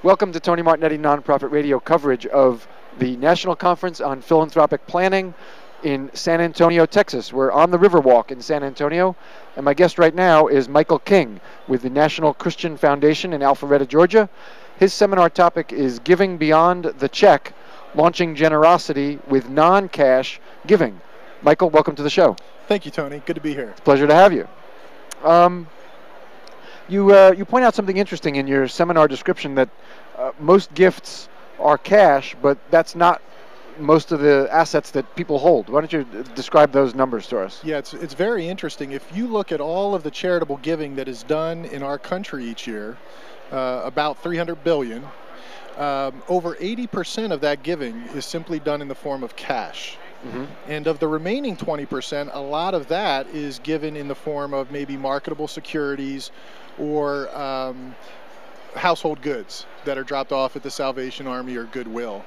Welcome to Tony Martignetti Nonprofit Radio coverage of the National Conference on Philanthropic Planning in San Antonio, Texas. We're on the Riverwalk in San Antonio, and my guest right now is Michael King with the National Christian Foundation in Alpharetta, Georgia. His seminar topic is Giving Beyond the Check, Launching Generosity with Non-Cash Giving. Michael, welcome to the show. Thank you, Tony. Good to be here. It's a pleasure to have you. You point out something interesting in your seminar description that most gifts are cash, but that's not most of the assets that people hold. Why don't you describe those numbers to us? Yeah, it's very interesting. If you look at all of the charitable giving that is done in our country each year, about $300 billion, over 80% of that giving is simply done in the form of cash. Mm-hmm. And of the remaining 20%, a lot of that is given in the form of maybe marketable securities or household goods that are dropped off at the Salvation Army or Goodwill.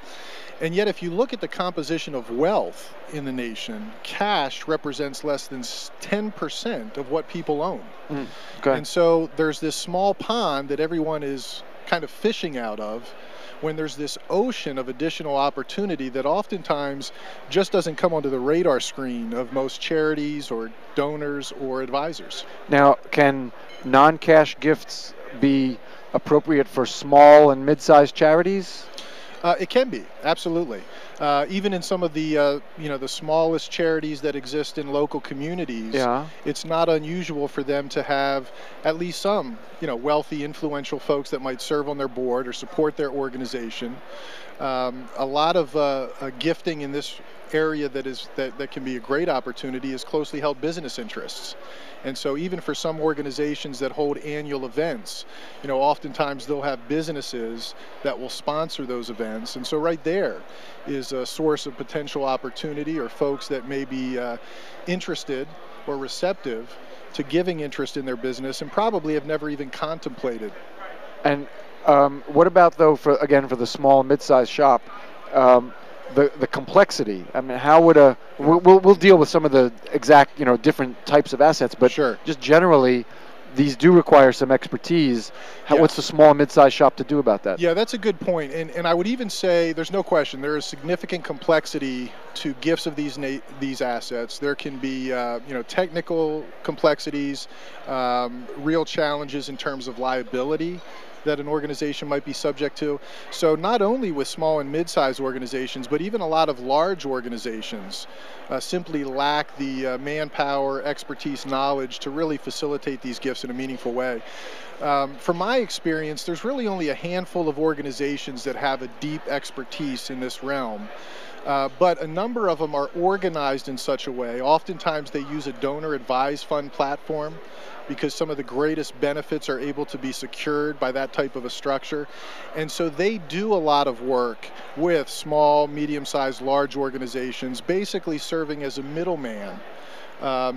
And yet, if you look at the composition of wealth in the nation, cash represents less than 10% of what people own. Okay. And so there's this small pond that everyone is kind of fishing out of when there's this ocean of additional opportunity that oftentimes just doesn't come onto the radar screen of most charities or donors or advisors. Now, can non-cash gifts be appropriate for small and mid-sized charities? It can be, absolutely. Even in some of the, the smallest charities that exist in local communities, it's not unusual for them to have at least some, wealthy, influential folks that might serve on their board or support their organization. A lot of gifting in this area that can be a great opportunity is closely held business interests. And so even for some organizations that hold annual events, oftentimes they'll have businesses that will sponsor those events. And so right there is a source of potential opportunity, or folks that may be interested or receptive to giving interest in their business and probably have never even contemplated. And what about, though, for the small, mid-sized shop, the complexity? I mean, how would we'll deal with some of the exact, different types of assets, but sure. Just generally, these do require some expertise. What's the small and mid-sized shop to do about that? Yeah, that's a good point. And I would even say there's no question there is significant complexity to gifts of these assets. There can be, technical complexities, real challenges in terms of liability that an organization might be subject to. So not only with small and mid-sized organizations, but even a lot of large organizations simply lack the manpower, expertise, knowledge to really facilitate these gifts in a meaningful way. From my experience, there's really only a handful of organizations that have a deep expertise in this realm. But a number of them are organized in such a way. Oftentimes they use a donor-advised fund platform, because some of the greatest benefits are able to be secured by that type of a structure. And so they do a lot of work with small, medium-sized, large organizations, basically serving as a middleman,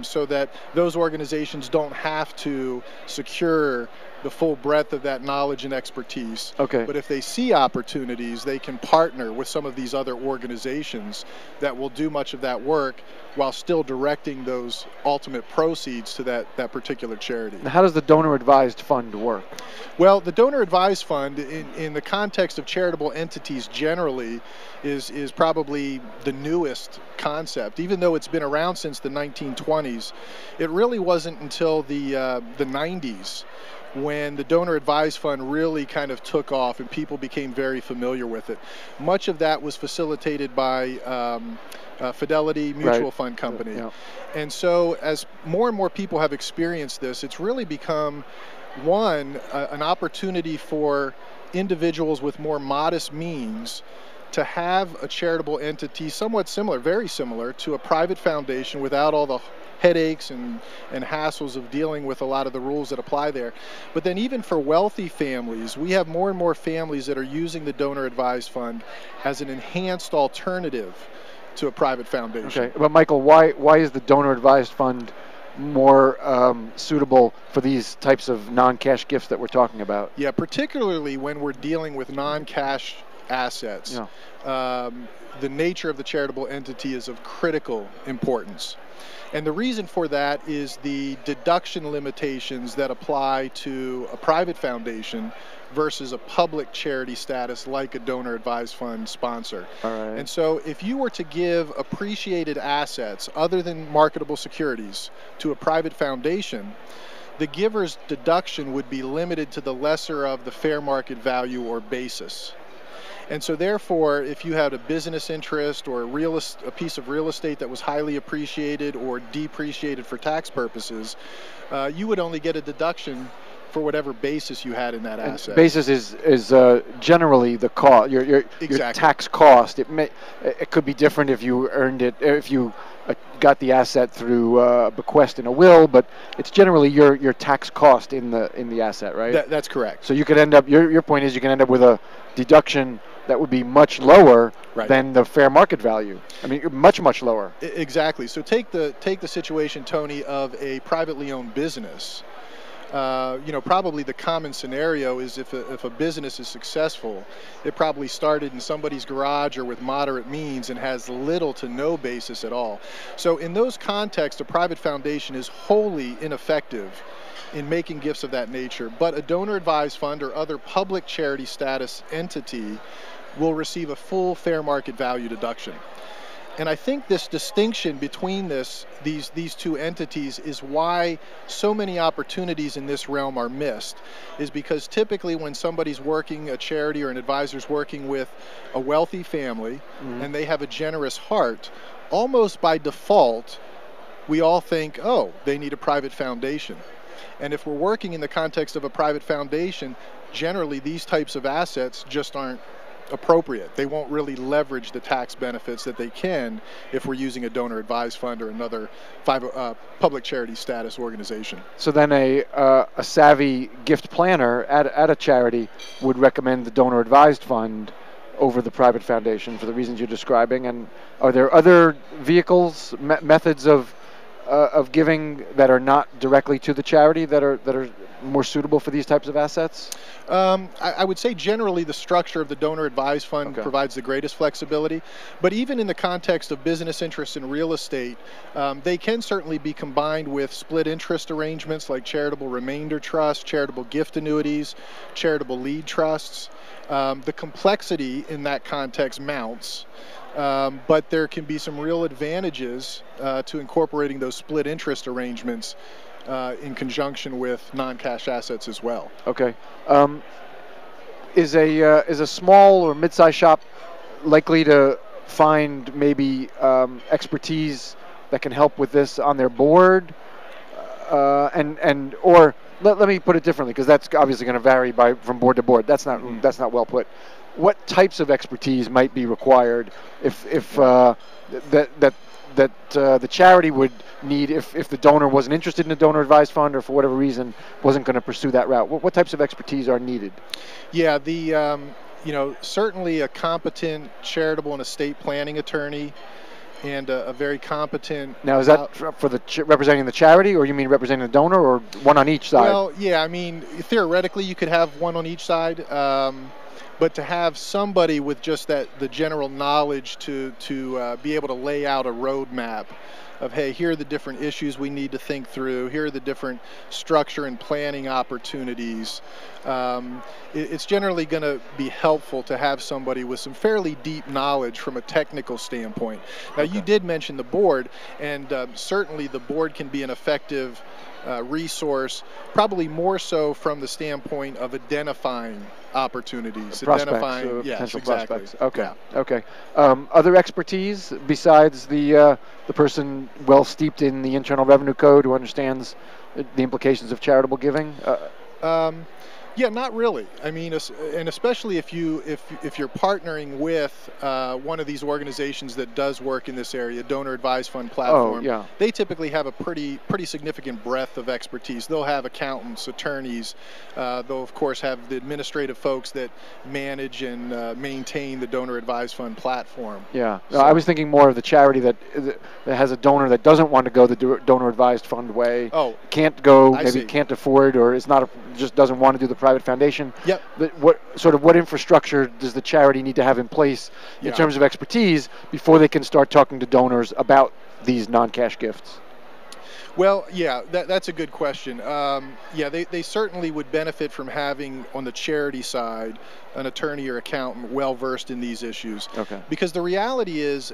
so that those organizations don't have to secure the full breadth of that knowledge and expertise. Okay. But if they see opportunities, they can partner with some of these other organizations that will do much of that work while still directing those ultimate proceeds to that particular charity. Now, how does the donor-advised fund work? Well, the donor-advised fund, in the context of charitable entities generally, is probably the newest concept. Even though it's been around since the 1920s, it really wasn't until the 90s when the donor-advised fund really kind of took off and people became very familiar with it. Much of that was facilitated by Fidelity Mutual Fund Company. Yeah. And so as more and more people have experienced this, it's really become, an opportunity for individuals with more modest means to have a charitable entity somewhat similar, very similar, to a private foundation without all the headaches and hassles of dealing with a lot of the rules that apply there. But then even for wealthy families, we have more and more families that are using the donor-advised fund as an enhanced alternative to a private foundation. Okay, but Michael, why is the donor-advised fund more suitable for these types of non-cash gifts that we're talking about? Yeah, particularly when we're dealing with non-cash assets. Yeah. The nature of the charitable entity is of critical importance. And the reason for that is the deduction limitations that apply to a private foundation versus a public charity status like a donor advised fund sponsor. All right. And so if you were to give appreciated assets other than marketable securities to a private foundation, the giver's deduction would be limited to the lesser of the fair market value or basis. And so therefore, if you had a business interest or a piece of real estate that was highly appreciated or depreciated for tax purposes, you would only get a deduction for whatever basis you had in that asset. Basis is generally the cost, your tax cost. It could be different if you earned it, if you got the asset through a bequest in a will, but it's generally your tax cost in the asset, right? That's correct. So you could end up, your point is you can end up with a deduction that would be much lower than the fair market value. I mean, much lower. Exactly. So take the situation, Tony, of a privately owned business. Probably the common scenario is if a business is successful, it probably started in somebody's garage or with moderate means and has little to no basis at all. So in those contexts, a private foundation is wholly ineffective in making gifts of that nature. But a donor advised fund or other public charity status entity will receive a full fair market value deduction. And I think this distinction between these two entities is why so many opportunities in this realm are missed, is because typically when somebody's working, a charity or an advisor's working with a wealthy family, and they have a generous heart, almost by default, we all think, oh, they need a private foundation. And if we're working in the context of a private foundation, generally these types of assets just aren't appropriate. They won't really leverage the tax benefits that they can if we're using a donor advised fund or another public charity status organization. So then a savvy gift planner at a charity would recommend the donor advised fund over the private foundation for the reasons you're describing. And are there other vehicles, methods of giving that are not directly to the charity that are more suitable for these types of assets? I would say generally the structure of the donor advised fund provides the greatest flexibility, but even in the context of business interests in real estate, they can certainly be combined with split interest arrangements like charitable remainder trusts, charitable gift annuities, charitable lead trusts. The complexity in that context mounts, but there can be some real advantages to incorporating those split interest arrangements in conjunction with non-cash assets as well. Okay. Is a small or mid-sized shop likely to find maybe expertise that can help with this on their board, or let me put it differently, because that's obviously going to vary from board to board. That's not well put. What types of expertise might be required if the charity would need if the donor wasn't interested in a donor advised fund or for whatever reason wasn't going to pursue that route? What types of expertise are needed? Yeah, certainly a competent charitable and estate planning attorney and a very competent. Now, is that for representing the charity, or you mean representing the donor, or one on each side? Well, yeah, I mean, theoretically you could have one on each side. But to have somebody with just the general knowledge to be able to lay out a roadmap of, hey, here are the different issues we need to think through, here are the different structure and planning opportunities. It's generally going to be helpful to have somebody with some fairly deep knowledge from a technical standpoint. Now, you did mention the board, and certainly the board can be an effective resource, probably more so from the standpoint of identifying opportunities, potential prospects. Okay, yeah. Okay. Other expertise besides the person well steeped in the Internal Revenue Code who understands the implications of charitable giving? Yeah, not really. I mean, and especially if you're partnering with one of these organizations that does work in this area, donor advised fund platform. They typically have a pretty significant breadth of expertise. They'll have accountants, attorneys. They'll of course have the administrative folks that manage and maintain the donor advised fund platform. Yeah, so, I was thinking more of the charity that has a donor that doesn't want to go the donor advised fund way. Oh, can't go, maybe can't afford, or is not just doesn't want to do the private foundation. Yep. What infrastructure does the charity need to have in place in terms of expertise before they can start talking to donors about these non-cash gifts? Well, yeah, that's a good question. Yeah, they certainly would benefit from having, on the charity side, an attorney or accountant well versed in these issues. Okay. Because the reality is,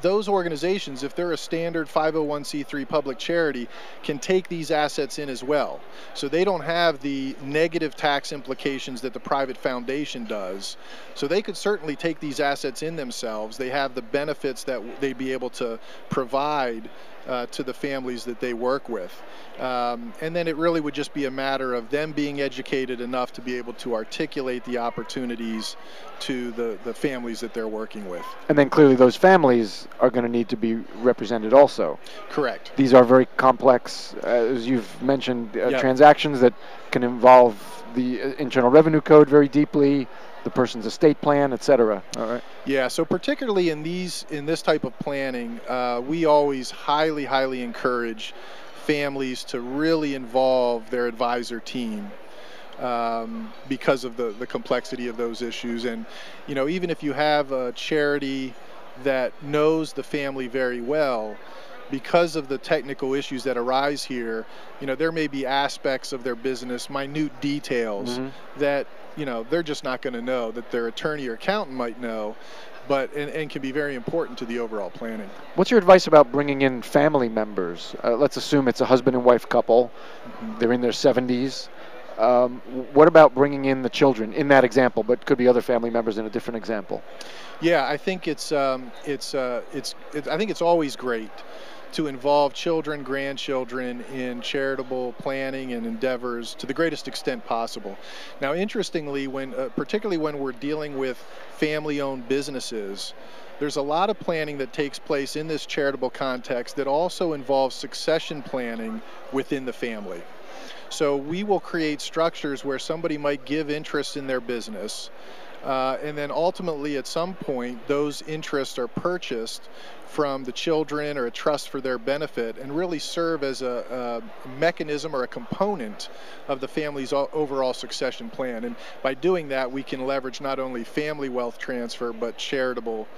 those organizations, if they're a standard 501c3 public charity, can take these assets in as well. So they don't have the negative tax implications that the private foundation does. So they could certainly take these assets in themselves. They have the benefits that they'd be able to provide to the families that they work with. And then it really would just be a matter of them being educated enough to be able to articulate the opportunities to the families that they're working with. And then clearly those families are going to need to be represented also. Correct. These are very complex, as you've mentioned, Yep. transactions that can involve the Internal Revenue Code very deeply, the person's estate plan, et cetera. All right. Yeah, so particularly in this type of planning, we always highly encourage families to really involve their advisor team because of the complexity of those issues. And, you know, even if you have a charity that knows the family very well, because of the technical issues that arise here, you know, there may be aspects of their business, minute details that, you know, they're just not going to know, that their attorney or accountant might know, but and can be very important to the overall planning. What's your advice about bringing in family members? Let's assume it's a husband and wife couple. They're in their 70s. What about bringing in the children in that example, but could be other family members in a different example? Yeah, I think I think it's always great to involve children, grandchildren in charitable planning and endeavors to the greatest extent possible. Now, interestingly, particularly when we're dealing with family-owned businesses, there's a lot of planning that takes place in this charitable context that also involves succession planning within the family. So we will create structures where somebody might give interest in their business, and then ultimately at some point those interests are purchased from the children or a trust for their benefit and really serve as a mechanism or a component of the family's overall succession plan. And by doing that, we can leverage not only family wealth transfer but charitable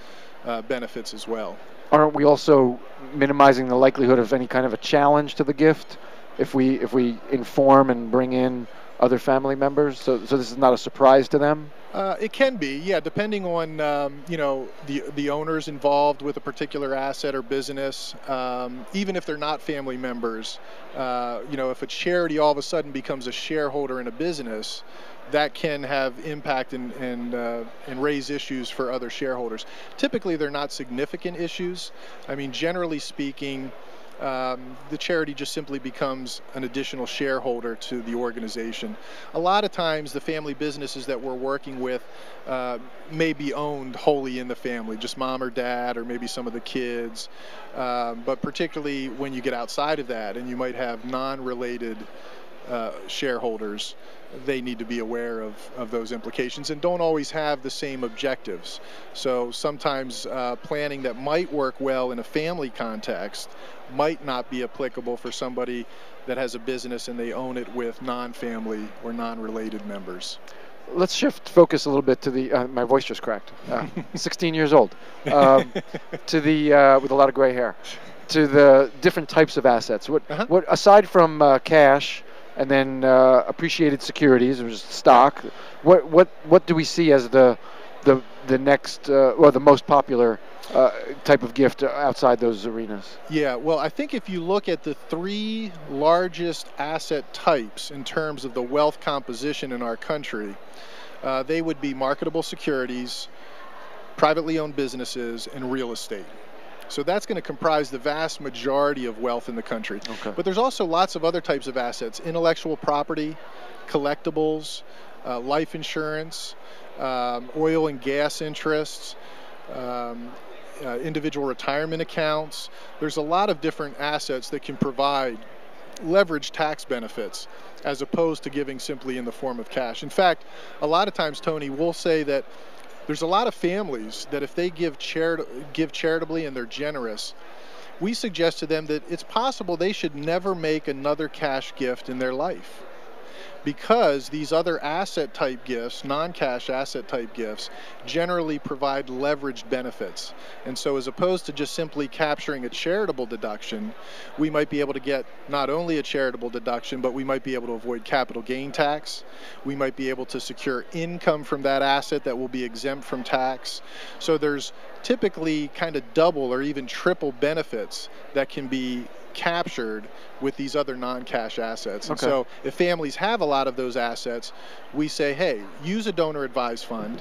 benefits as well. Aren't we also minimizing the likelihood of any kind of a challenge to the gift if we inform and bring in other family members? So this is not a surprise to them? It can be, yeah, depending on you know, the owners involved with a particular asset or business. Even if they're not family members, you know, if a charity all of a sudden becomes a shareholder in a business, that can have impact and raise issues for other shareholders. Typically, they're not significant issues. I mean, generally speaking, the charity just simply becomes an additional shareholder to the organization. A lot of times the family businesses that we're working with may be owned wholly in the family, just mom or dad or maybe some of the kids. But particularly when you get outside of that and you might have non-related shareholders, they need to be aware of those implications and don't always have the same objectives. So sometimes planning that might work well in a family context might not be applicable for somebody that has a business and they own it with non-family or non-related members. Let's shift focus a little bit to the, my voice just cracked, 16 years old, to the, with a lot of gray hair, to the different types of assets. What aside from cash and then appreciated securities, or just stock, what do we see as the next, or the most popular type of gift outside those arenas? Yeah, well, I think if you look at the three largest asset types in terms of the wealth composition in our country, they would be marketable securities, privately owned businesses, and real estate. So that's going to comprise the vast majority of wealth in the country. Okay. But there's also lots of other types of assets: intellectual property, collectibles, life insurance, oil and gas interests, individual retirement accounts. There's a lot of different assets that can provide leverage tax benefits as opposed to giving simply in the form of cash. In fact, a lot of times, Tony, we'll say that there's a lot of families that if they give charitably and they're generous, we suggest to them that it's possible they should never make another cash gift in their life. because these other asset type gifts, non-cash asset type gifts, generally provide leveraged benefits. And so as opposed to just simply capturing a charitable deduction, we might be able to get not only a charitable deduction, but we might be able to avoid capital gain tax. We might be able to secure income from that asset that will be exempt from tax. So there's typically kind of double or even triple benefits that can be captured with these other non-cash assets. And so if families have a lot of those assets, we say, hey, use a donor advised fund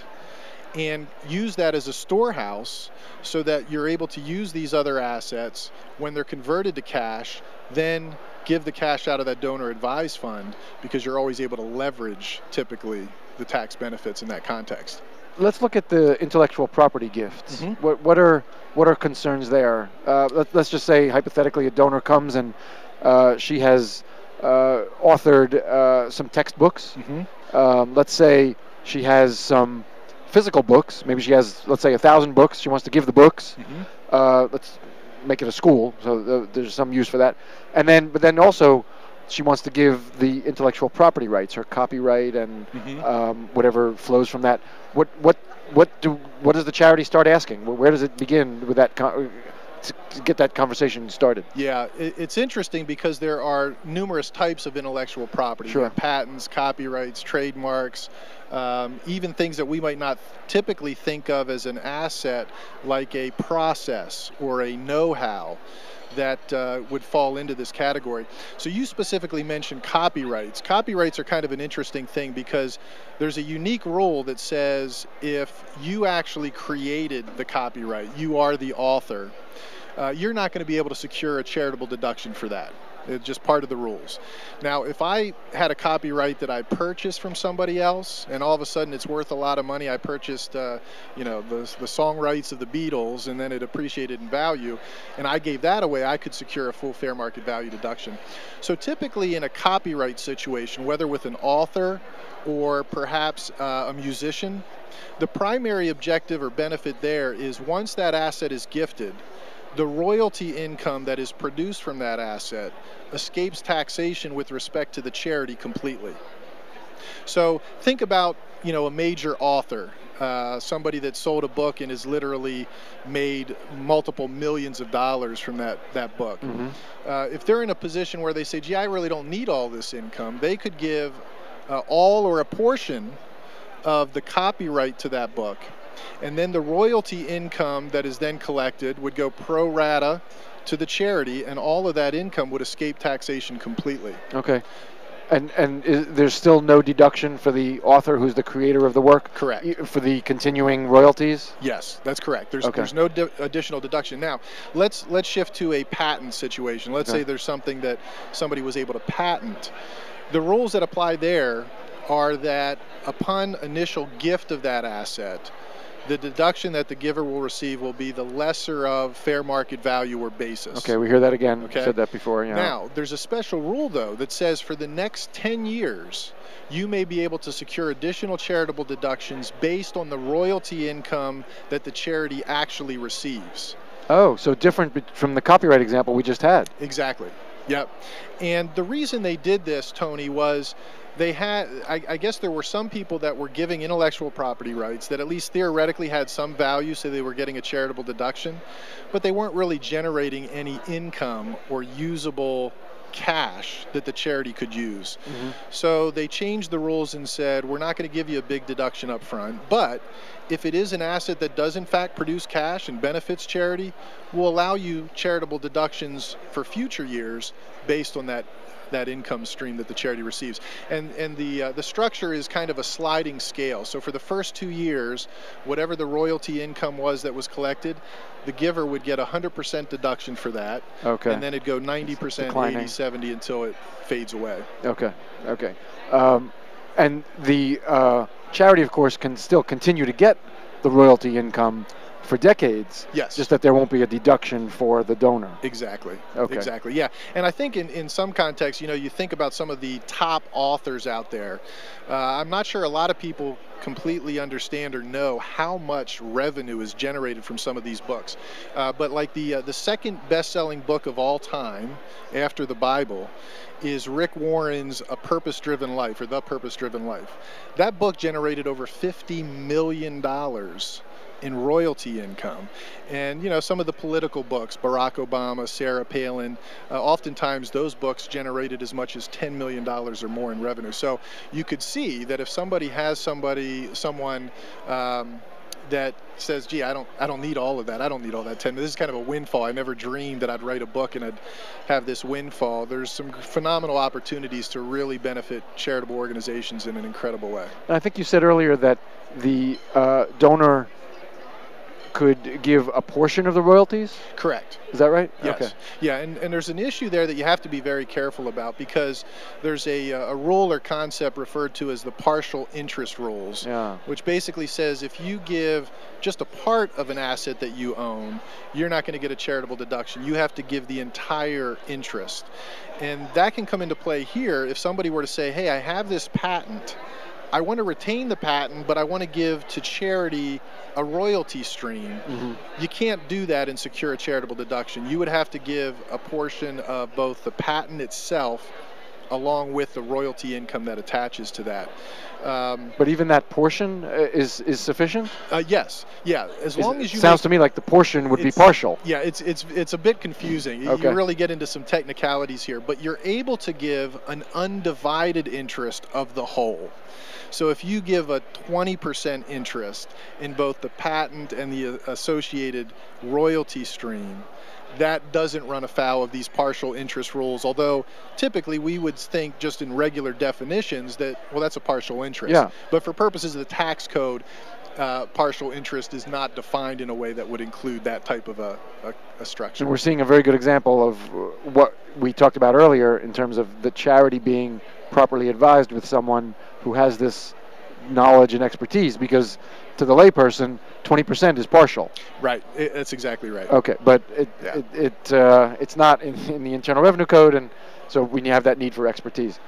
and use that as a storehouse so that you're able to use these other assets when they're converted to cash, then give the cash out of that donor advised fund, because you're always able to leverage typically the tax benefits in that context. Let's look at the intellectual property gifts. What are concerns there? Let's just say hypothetically a donor comes and she has authored some textbooks. Let's say she has some physical books. Maybe she has, let's say, 1,000 books. She wants to give the books. Let's make it a school, so there's some use for that. But then also she wants to give the intellectual property rights, her copyright and whatever flows from that. What does the charity start asking? Where does it begin with that to get that conversation started? Yeah, it's interesting because there are numerous types of intellectual property. Sure. Patents, copyrights, trademarks, even things that we might not typically think of as an asset, like a process or a know-how that would fall into this category. So you specifically mentioned copyrights. Copyrights are kind of an interesting thing because there's a unique rule that says if you actually created the copyright, you are the author, you're not going to be able to secure a charitable deduction for that. It's just part of the rules. Now, if I had a copyright that I purchased from somebody else, and all of a sudden it's worth a lot of money, I purchased, the song rights of the Beatles, and then it appreciated in value, and I gave that away, I could secure a full fair market value deduction. So typically in a copyright situation, whether with an author or perhaps a musician, the primary objective or benefit there is once that asset is gifted, the royalty income that is produced from that asset escapes taxation with respect to the charity completely. So think about, a major author, somebody that sold a book and has literally made multiple millions of dollars from that book. If they're in a position where they say, gee, I really don't need all this income, they could give all or a portion of the copyright to that book. And then the royalty income that is then collected would go pro rata to the charity, and all of that income would escape taxation completely. Okay. And there's still no deduction for the author who's the creator of the work? Correct. For the continuing royalties? Yes, that's correct. There's no additional deduction. Now, let's shift to a patent situation. Let's say there's something that somebody was able to patent. The rules that apply there are that upon initial gift of that asset, the deduction that the giver will receive will be the lesser of fair market value or basis. Okay, we hear that again. Okay. Said that before. Yeah. Now, there's a special rule, though, that says for the next 10 years, you may be able to secure additional charitable deductions based on the royalty income that the charity actually receives. Oh, so different from the copyright example we just had. Exactly. Yep. And the reason they did this, Tony, was they had, I guess there were some people that were giving intellectual property rights that at least theoretically had some value, so they were getting a charitable deduction, but they weren't really generating any income or usable cash that the charity could use. So they changed the rules and said, we're not going to give you a big deduction up front, but if it is an asset that does in fact produce cash and benefits charity, we'll allow you charitable deductions for future years based on that income stream that the charity receives. And the structure is kind of a sliding scale. So for the first 2 years, whatever the royalty income was that was collected, the giver would get 100% deduction for that. Okay. And then it'd go 90%, 80, 70 until it fades away. Okay. Okay. And the charity, of course, can still continue to get the royalty income for decades. Yes. Just that there won't be a deduction for the donor. Exactly. Okay. Exactly. Yeah. And I think in some contexts, you think about some of the top authors out there. I'm not sure a lot of people completely understand or know how much revenue is generated from some of these books. But like the second best-selling book of all time after the Bible is Rick Warren's A Purpose-Driven Life, or The Purpose-Driven Life. That book generated over $50 million in royalty income. And some of the political books, Barack Obama, Sarah Palin, oftentimes those books generated as much as $10 million or more in revenue. So you could see that if somebody has someone that says, gee, I don't need all of that. I don't need all that 10. This is kind of a windfall. I never dreamed that I'd write a book and I'd have this windfall. There's some phenomenal opportunities to really benefit charitable organizations in an incredible way. And I think you said earlier that the donor could give a portion of the royalties? Correct. Is that right? Yes. Okay. Yeah, and there's an issue there that you have to be very careful about, because there's a rule or concept referred to as the partial interest rules, which basically says if you give just a part of an asset that you own, you're not going to get a charitable deduction. You have to give the entire interest. And that can come into play here if somebody were to say, hey, I have this patent. I want to retain the patent, but I want to give to charity a royalty stream. Mm-hmm. You can't do that and secure a charitable deduction. You would have to give a portion of both the patent itself along with the royalty income that attaches to that. But even that portion is sufficient? Yes. Yeah. As long as you sounds to me like the portion would be partial. Yeah, it's a bit confusing. Okay. You really get into some technicalities here, but you're able to give an undivided interest of the whole. So if you give a 20% interest in both the patent and the associated royalty stream, that doesn't run afoul of these partial interest rules, although typically we would think just in regular definitions that, well, that's a partial interest. Yeah. But for purposes of the tax code, partial interest is not defined in a way that would include that type of a structure. And we're seeing a very good example of what we talked about earlier in terms of the charity being properly advised with someone who has this knowledge and expertise, because to the layperson, 20% is partial. Right. That's exactly right. Okay, but it's not in the Internal Revenue Code, and so we have that need for expertise.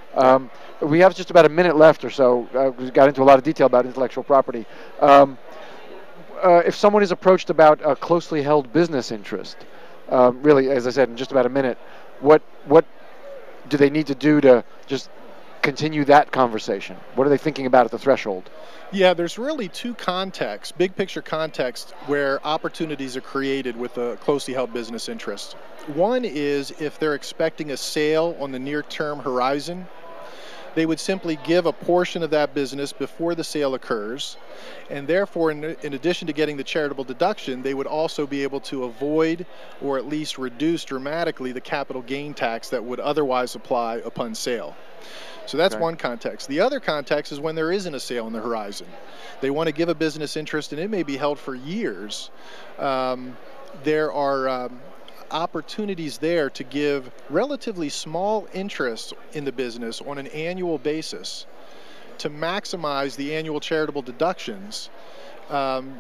We have just about a minute left or so. We got into a lot of detail about intellectual property. If someone is approached about a closely held business interest, really, as I said, in just about a minute, what do they need to do to just continue that conversation? What are they thinking about at the threshold? Yeah, there's really two contexts, big picture context, where opportunities are created with a closely held business interest. One is if they're expecting a sale on the near-term horizon, they would simply give a portion of that business before the sale occurs, and therefore, in addition to getting the charitable deduction, they would also be able to avoid or at least reduce dramatically the capital gain tax that would otherwise apply upon sale. So that's one context. The other context is when there isn't a sale on the horizon. They want to give a business interest, and it may be held for years. There are opportunities there to give relatively small interest in the business on an annual basis to maximize the annual charitable deductions.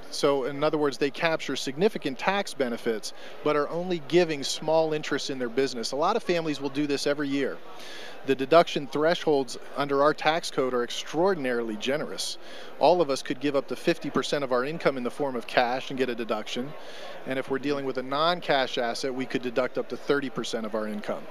So in other words, they capture significant tax benefits, but are only giving small interest in their business. A lot of families will do this every year. The deduction thresholds under our tax code are extraordinarily generous. All of us could give up to 50% of our income in the form of cash and get a deduction. And if we're dealing with a non-cash asset, we could deduct up to 30% of our income.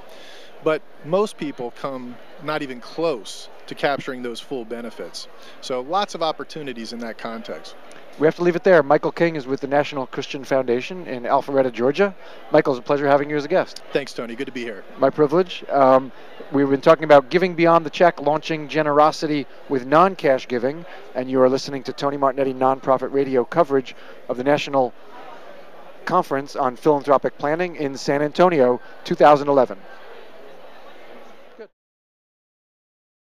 But most people come not even close to capturing those full benefits. So lots of opportunities in that context. We have to leave it there. Michael King is with the National Christian Foundation in Alpharetta, Georgia. Michael, it's a pleasure having you as a guest. Thanks, Tony. Good to be here. My privilege. We've been talking about giving beyond the check, launching generosity with non-cash giving, and you are listening to Tony Martignetti Nonprofit Radio coverage of the National Conference on Philanthropic Planning in San Antonio, 2011.